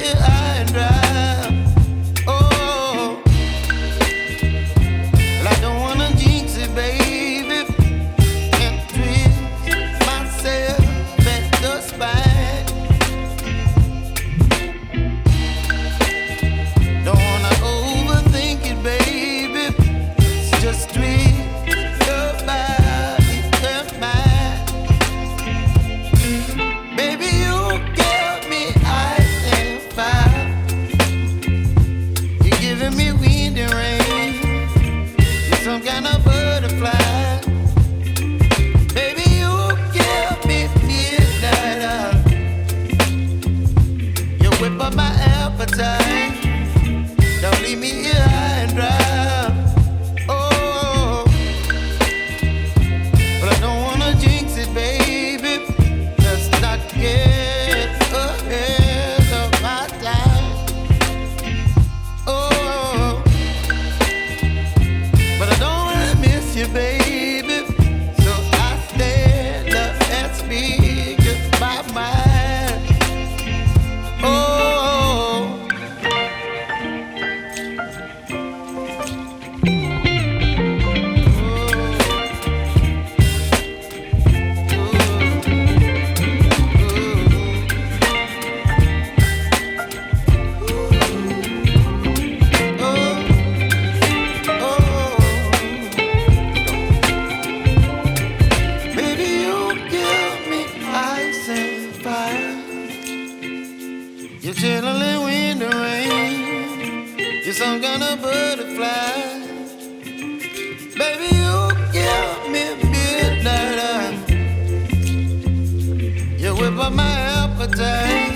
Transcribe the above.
here high and dry. Oh, well, I don't wanna jinx it, baby, and twist myself at the spine. Don't wanna overthink it, baby. It's just twist your body and mine. Baby, you give me ice and fire. You're giving me wind and rain. You're some kind of butterfly. Baby, you give me midnight. You whip up my appetite. Don't leave me here high and dry. Oh, but I don't wanna jinx it, baby. Let's not get ahead of my time. Oh, but I don't wanna miss you, baby. So I stand up and speak my mind. Oh. Baby, you give me ice and fire. You're chilling wind and rain. You're some kind of butterfly. Baby, you give me midnight. You whip up my appetite.